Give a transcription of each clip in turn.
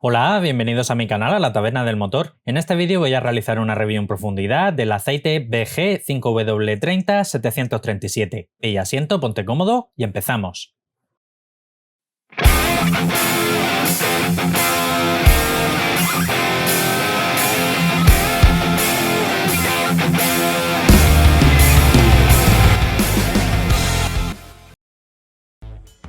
Hola, bienvenidos a mi canal, a la Taberna del Motor. En este vídeo voy a realizar una review en profundidad del aceite BG 5W30 737. Pilla asiento, ponte cómodo y empezamos.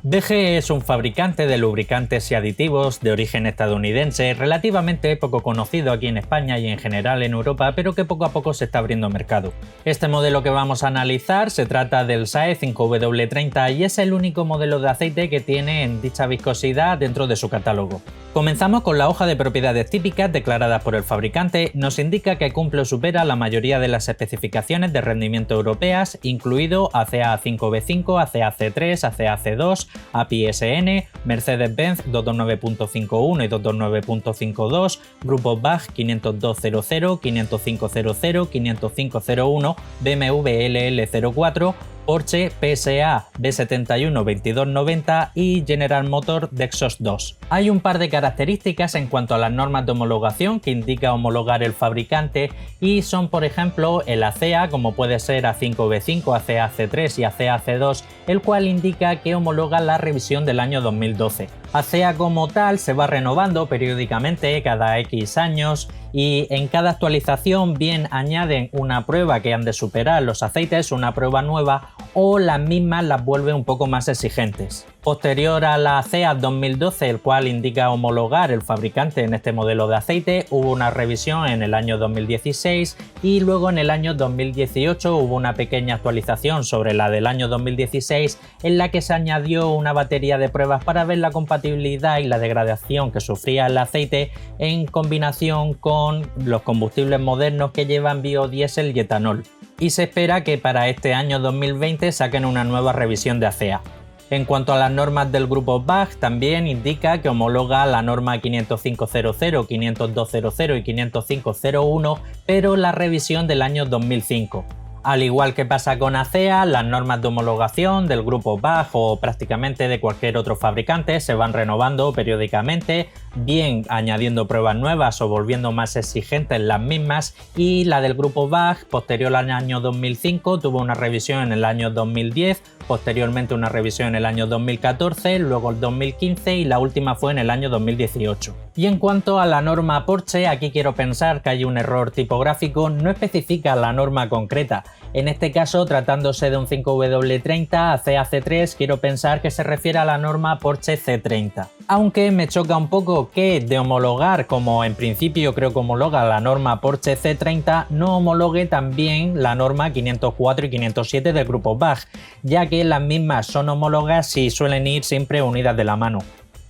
BG es un fabricante de lubricantes y aditivos de origen estadounidense relativamente poco conocido aquí en España y en general en Europa, pero que poco a poco se está abriendo mercado. Este modelo que vamos a analizar se trata del SAE 5W30 y es el único modelo de aceite que tiene en dicha viscosidad dentro de su catálogo. Comenzamos con la hoja de propiedades típicas declaradas por el fabricante. Nos indica que cumple o supera la mayoría de las especificaciones de rendimiento europeas, incluido ACA 5V5, ACA C3, ACA C2, API SN, Mercedes-Benz 229.51 y 229.52, Grupo BAG 50200, 50500, 50501, BMW LL04, Porsche PSA B71 2290 y General Motors Dexos 2. Hay un par de características en cuanto a las normas de homologación que indica homologar el fabricante y son, por ejemplo, el ACEA, como puede ser A5V5, ACEA C3 y ACEA C2, el cual indica que homologa la revisión del año 2012. ACEA como tal se va renovando periódicamente cada X años y en cada actualización bien añaden una prueba que han de superar los aceites, una prueba nueva, o las mismas las vuelven un poco más exigentes. Posterior a la ACEA 2012, el cual indica homologar el fabricante en este modelo de aceite, hubo una revisión en el año 2016 y luego en el año 2018 hubo una pequeña actualización sobre la del año 2016 en la que se añadió una batería de pruebas para ver la compatibilidad y la degradación que sufría el aceite en combinación con los combustibles modernos que llevan biodiesel y etanol. Y se espera que para este año 2020 saquen una nueva revisión de ACEA. En cuanto a las normas del grupo BAG, también indica que homologa la norma 50500, 50200 y 50501, pero la revisión del año 2005. Al igual que pasa con ACEA, las normas de homologación del grupo BAG o prácticamente de cualquier otro fabricante se van renovando periódicamente, bien añadiendo pruebas nuevas o volviendo más exigentes las mismas, y la del grupo BAG, posterior al año 2005, tuvo una revisión en el año 2010, posteriormente una revisión en el año 2014, luego el 2015 y la última fue en el año 2018. Y en cuanto a la norma Porsche, aquí quiero pensar que hay un error tipográfico, no especifica la norma concreta. En este caso, tratándose de un 5W30 ACEA C3, quiero pensar que se refiere a la norma Porsche C30. Aunque me choca un poco que de homologar, como en principio creo que homologa la norma Porsche C30, no homologue también la norma 504 y 507 del grupo BAG, ya que las mismas son homólogas y suelen ir siempre unidas de la mano.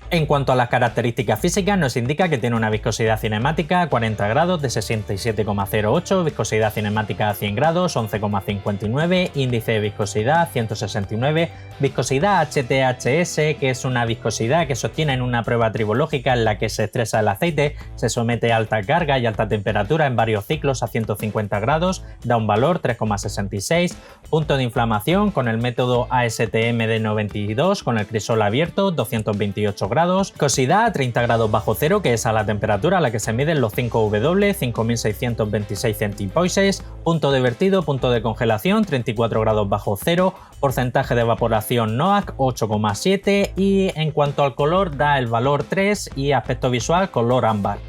En cuanto a las características físicas, nos indica que tiene una viscosidad cinemática a 40 grados de 67,08, viscosidad cinemática a 100 grados 11,59, índice de viscosidad 169, viscosidad HTHS, que es una viscosidad que sostiene en una prueba tribológica en la que se estresa el aceite, se somete a alta carga y alta temperatura en varios ciclos a 150 grados, da un valor 3,66, punto de inflamación con el método ASTM de 92 con el crisol abierto 228 grados, viscosidad a 30 grados bajo cero, que es a la temperatura a la que se miden los 5W, 5626 centipoises, punto de vertido, punto de congelación 34 grados bajo cero, porcentaje de evaporación NOAC 8,7 y en cuanto al color da el valor 3 y aspecto visual color ámbar.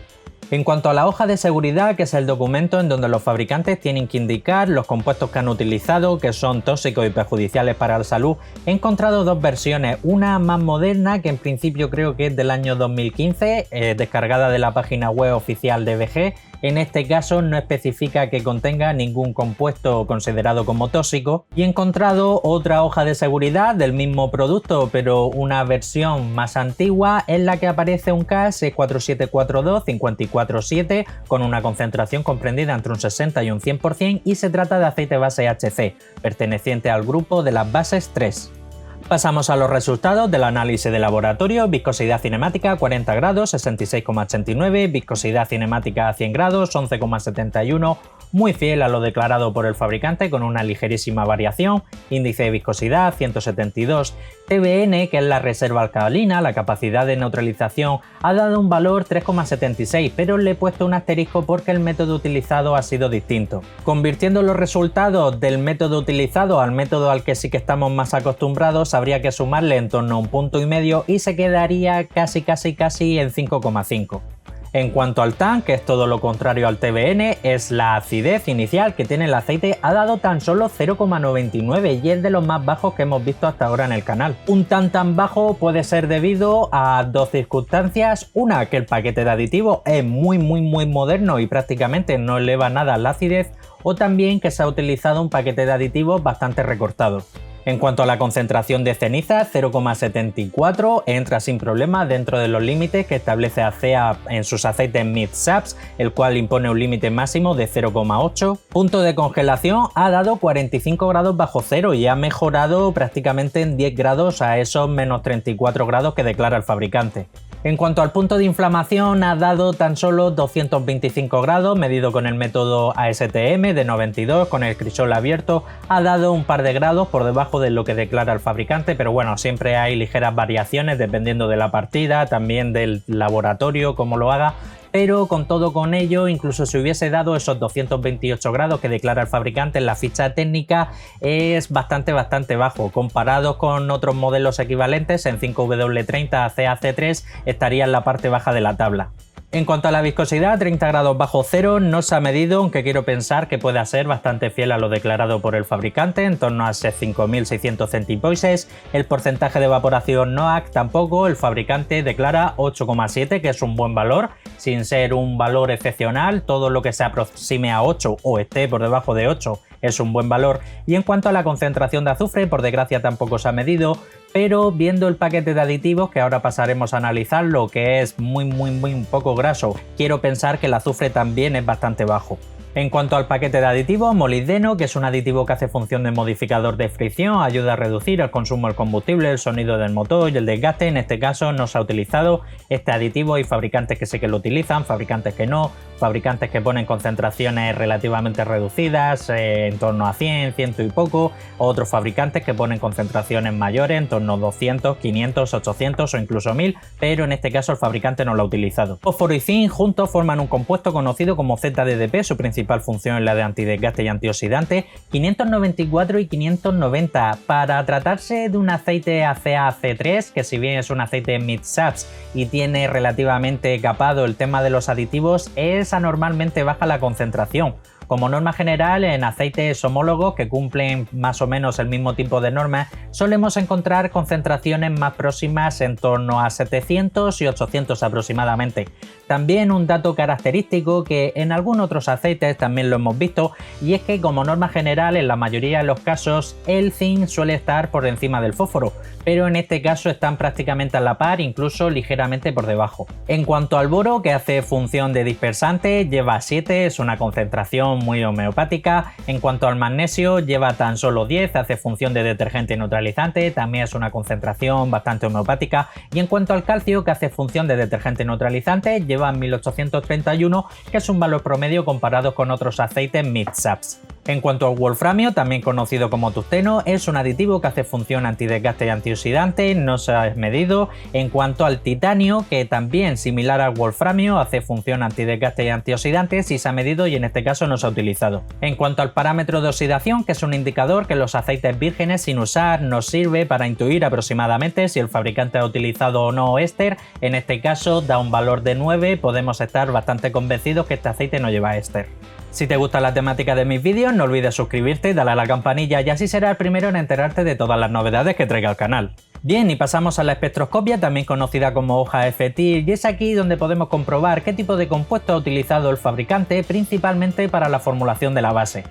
En cuanto a la hoja de seguridad, que es el documento en donde los fabricantes tienen que indicar los compuestos que han utilizado, que son tóxicos y perjudiciales para la salud, he encontrado dos versiones, una más moderna, que en principio creo que es del año 2015, descargada de la página web oficial de BG. En este caso no especifica que contenga ningún compuesto considerado como tóxico, y he encontrado otra hoja de seguridad del mismo producto, pero una versión más antigua en la que aparece un CAS 4742 547 con una concentración comprendida entre un 60 y un 100% y se trata de aceite base HC, perteneciente al grupo de las bases 3. Pasamos a los resultados del análisis de laboratorio. Viscosidad cinemática 40 grados 66,89, viscosidad cinemática a 100 grados 11,71, muy fiel a lo declarado por el fabricante con una ligerísima variación, índice de viscosidad 172, TBN, que es la reserva alcalina, la capacidad de neutralización, ha dado un valor 3,76, pero le he puesto un asterisco porque el método utilizado ha sido distinto. Convirtiendo los resultados del método utilizado al método al que sí que estamos más acostumbrados, habría que sumarle en torno a 1,5 puntos y se quedaría casi en 5,5. En cuanto al TAN, que es todo lo contrario al TBN, es la acidez inicial que tiene el aceite, ha dado tan solo 0,99 y es de los más bajos que hemos visto hasta ahora en el canal. Un TAN tan bajo puede ser debido a dos circunstancias: una, que el paquete de aditivos es muy moderno y prácticamente no eleva nada la acidez, o también que se ha utilizado un paquete de aditivos bastante recortado. En cuanto a la concentración de ceniza, 0,74, entra sin problema dentro de los límites que establece ACEA en sus aceites mid-SAPs, el cual impone un límite máximo de 0,8. Punto de congelación, ha dado 45 grados bajo cero y ha mejorado prácticamente en 10 grados a esos menos 34 grados que declara el fabricante. En cuanto al punto de inflamación, ha dado tan solo 225 grados, medido con el método ASTM de 92, con el crisol abierto, ha dado un par de grados por debajo de lo que declara el fabricante, pero bueno, siempre hay ligeras variaciones dependiendo de la partida, también del laboratorio, cómo lo haga. Pero con todo con ello, incluso si hubiese dado esos 228 grados que declara el fabricante en la ficha técnica, es bastante bajo. Comparados con otros modelos equivalentes, en 5W30 ACAC3 estaría en la parte baja de la tabla. En cuanto a la viscosidad, 30 grados bajo cero no se ha medido, aunque quiero pensar que pueda ser bastante fiel a lo declarado por el fabricante, en torno a 5.600 centipoises. El porcentaje de evaporación NOAC tampoco, el fabricante declara 8,7, que es un buen valor, sin ser un valor excepcional. Todo lo que se aproxime a 8 o esté por debajo de 8 es un buen valor. Y en cuanto a la concentración de azufre, por desgracia tampoco se ha medido, pero viendo el paquete de aditivos, que ahora pasaremos a analizarlo, que es muy poco graso, quiero pensar que el azufre también es bastante bajo. En cuanto al paquete de aditivos, molibdeno, que es un aditivo que hace función de modificador de fricción, ayuda a reducir el consumo del combustible, el sonido del motor y el desgaste. En este caso no se ha utilizado este aditivo. Hay fabricantes que sé que lo utilizan, fabricantes que no, fabricantes que ponen concentraciones relativamente reducidas, en torno a 100 y poco, otros fabricantes que ponen concentraciones mayores, en torno a 200, 500, 800 o incluso 1000, pero en este caso el fabricante no lo ha utilizado. Fósforo y zinc juntos forman un compuesto conocido como ZDDP, su principal función es la de antidesgaste y antioxidante. 594 y 590. Para tratarse de un aceite ACAC3, que si bien es un aceite mid-SAPs y tiene relativamente capado el tema de los aditivos, es anormalmente baja la concentración. Como norma general, en aceites homólogos que cumplen más o menos el mismo tipo de normas, solemos encontrar concentraciones más próximas en torno a 700 y 800 aproximadamente. También un dato característico que en algunos otros aceites también lo hemos visto, y es que como norma general en la mayoría de los casos el zinc suele estar por encima del fósforo, pero en este caso están prácticamente a la par, incluso ligeramente por debajo. En cuanto al boro, que hace función de dispersante, lleva 7, es una concentración muy homeopática. En cuanto al magnesio, lleva tan solo 10, hace función de detergente neutralizante, también es una concentración bastante homeopática. Y en cuanto al calcio, que hace función de detergente neutralizante, lleva 1831, que es un valor promedio comparado con otros aceites mid-SAPs. En cuanto al wolframio, también conocido como tungsteno, es un aditivo que hace función antidesgaste y antioxidante, no se ha medido. En cuanto al titanio, que también similar al wolframio, hace función antidesgaste y antioxidante, sí se ha medido y en este caso no se ha utilizado. En cuanto al parámetro de oxidación, que es un indicador que los aceites vírgenes sin usar nos sirve para intuir aproximadamente si el fabricante ha utilizado o no éster, en este caso da un valor de 9, podemos estar bastante convencidos que este aceite no lleva éster. Si te gusta la temática de mis vídeos, no olvides suscribirte, darle a la campanilla y así serás el primero en enterarte de todas las novedades que traiga al canal. Bien, y pasamos a la espectroscopia, también conocida como hoja FTIR, y es aquí donde podemos comprobar qué tipo de compuesto ha utilizado el fabricante, principalmente para la formulación de la base.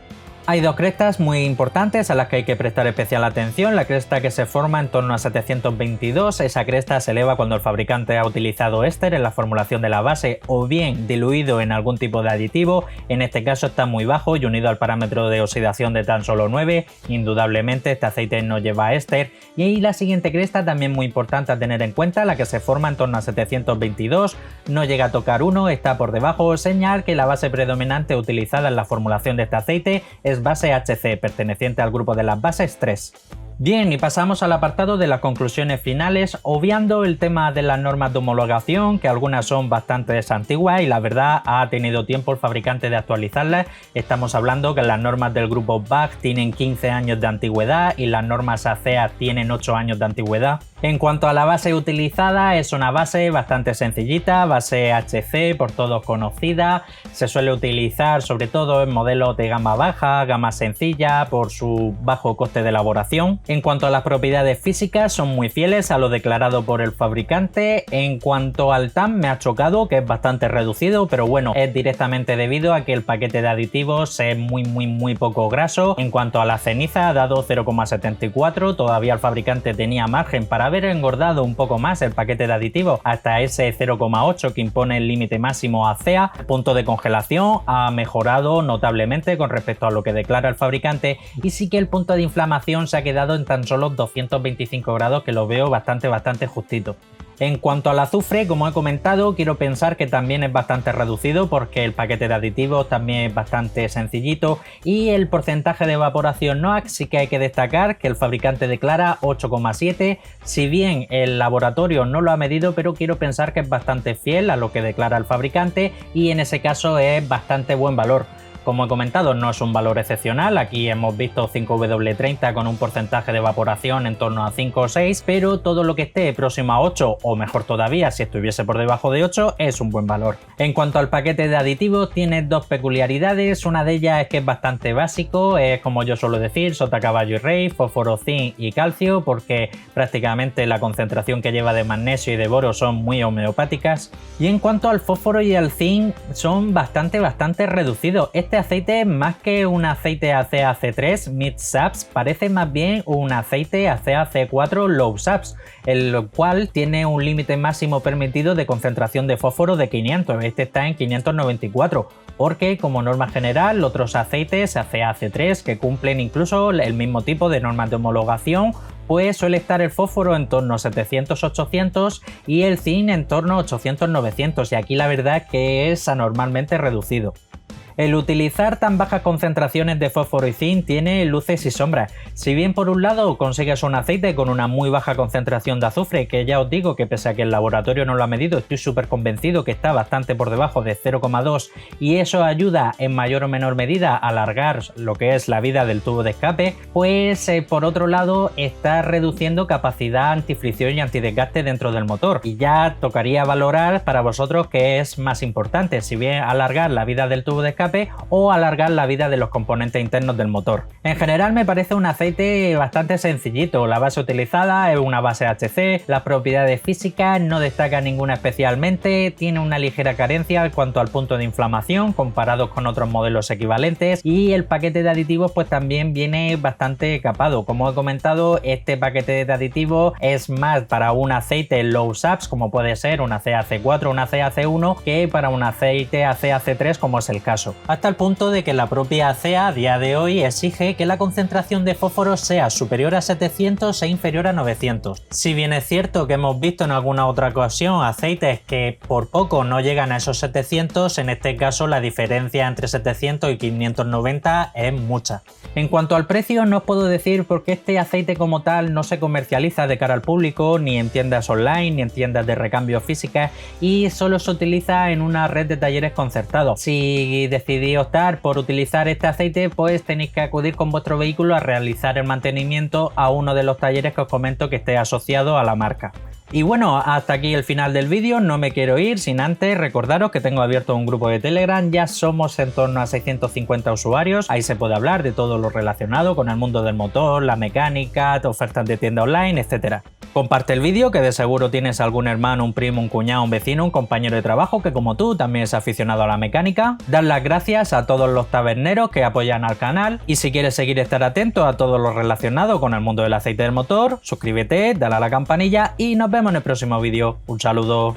Hay dos crestas muy importantes a las que hay que prestar especial atención. La cresta que se forma en torno a 722, esa cresta se eleva cuando el fabricante ha utilizado éster en la formulación de la base o bien diluido en algún tipo de aditivo. En este caso está muy bajo y unido al parámetro de oxidación de tan solo 9. Indudablemente este aceite no lleva éster. Y ahí la siguiente cresta también muy importante a tener en cuenta, la que se forma en torno a 722, no llega a tocar 1, está por debajo, señal que la base predominante utilizada en la formulación de este aceite es base HC, perteneciente al grupo de las bases 3. Bien, y pasamos al apartado de las conclusiones finales, obviando el tema de las normas de homologación, que algunas son bastante antiguas y la verdad ha tenido tiempo el fabricante de actualizarlas. Estamos hablando que las normas del grupo BAC tienen 15 años de antigüedad y las normas ACEA tienen 8 años de antigüedad. En cuanto a la base utilizada, es una base bastante sencillita, base HC por todos conocida, se suele utilizar sobre todo en modelos de gama baja, gama sencilla, por su bajo coste de elaboración. En cuanto a las propiedades físicas, son muy fieles a lo declarado por el fabricante. En cuanto al TAM, me ha chocado que es bastante reducido, pero bueno, es directamente debido a que el paquete de aditivos es muy poco graso. En cuanto a la ceniza, ha dado 0,74, todavía el fabricante tenía margen para haber engordado un poco más el paquete de aditivos hasta ese 0,8 que impone el límite máximo ACEA. El punto de congelación ha mejorado notablemente con respecto a lo que declara el fabricante y sí que el punto de inflamación se ha quedado en tan solo 225 grados, que lo veo bastante justito. En cuanto al azufre, como he comentado, quiero pensar que también es bastante reducido porque el paquete de aditivos también es bastante sencillito y el porcentaje de evaporación NOAC sí que hay que destacar que el fabricante declara 8,7, si bien el laboratorio no lo ha medido, pero quiero pensar que es bastante fiel a lo que declara el fabricante y en ese caso es bastante buen valor. Como he comentado, no es un valor excepcional, aquí hemos visto 5W30 con un porcentaje de evaporación en torno a 5 o 6, pero todo lo que esté próximo a 8 o mejor todavía si estuviese por debajo de 8 es un buen valor. En cuanto al paquete de aditivos, tiene dos peculiaridades, una de ellas es que es bastante básico, es como yo suelo decir, sota, caballo y rey, fósforo, zinc y calcio, porque prácticamente la concentración que lleva de magnesio y de boro son muy homeopáticas. Y en cuanto al fósforo y al zinc, son bastante reducidos. Este aceite, más que un aceite ACEA C3 Mid SAPS, parece más bien un aceite ACEA C4 Low SAPS, el cual tiene un límite máximo permitido de concentración de fósforo de 500, este está en 594, porque como norma general otros aceites ACEA C3 que cumplen incluso el mismo tipo de normas de homologación, pues suele estar el fósforo en torno a 700-800 y el zinc en torno a 800-900 y aquí la verdad que es anormalmente reducido. El utilizar tan bajas concentraciones de fósforo y zinc tiene luces y sombras. Si bien por un lado consigues un aceite con una muy baja concentración de azufre, que ya os digo que pese a que el laboratorio no lo ha medido, estoy súper convencido que está bastante por debajo de 0,2 y eso ayuda en mayor o menor medida a alargar lo que es la vida del tubo de escape, pues por otro lado está reduciendo capacidad antifricción y antidesgaste dentro del motor. Y ya tocaría valorar para vosotros qué es más importante, si bien alargar la vida del tubo de escape o alargar la vida de los componentes internos del motor. En general me parece un aceite bastante sencillito, la base utilizada es una base HC, las propiedades físicas no destaca ninguna especialmente, tiene una ligera carencia en cuanto al punto de inflamación comparados con otros modelos equivalentes y el paquete de aditivos pues también viene bastante capado. Como he comentado, este paquete de aditivos es más para un aceite low SAPS como puede ser un ACEA C4 o un ACEA C1 que para un aceite ACEA C3 como es el caso. Hasta el punto de que la propia ACEA a día de hoy exige que la concentración de fósforo sea superior a 700 e inferior a 900. Si bien es cierto que hemos visto en alguna otra ocasión aceites que por poco no llegan a esos 700, en este caso la diferencia entre 700 y 590 es mucha. En cuanto al precio, no os puedo decir porque este aceite como tal no se comercializa de cara al público, ni en tiendas online, ni en tiendas de recambio físicas y solo se utiliza en una red de talleres concertados. Si decidís optar por utilizar este aceite, pues tenéis que acudir con vuestro vehículo a realizar el mantenimiento a uno de los talleres que os comento que esté asociado a la marca. Y bueno, hasta aquí el final del vídeo, no me quiero ir sin antes recordaros que tengo abierto un grupo de Telegram, ya somos en torno a 650 usuarios, ahí se puede hablar de todo lo relacionado con el mundo del motor, la mecánica, ofertas de tienda online, etcétera. Comparte el vídeo, que de seguro tienes algún hermano, un primo, un cuñado, un vecino, un compañero de trabajo que como tú también es aficionado a la mecánica. Dar las gracias a todos los taberneros que apoyan al canal y si quieres seguir estar atento a todo lo relacionado con el mundo del aceite del motor, suscríbete, dale a la campanilla y nos vemos en el próximo vídeo. Un saludo.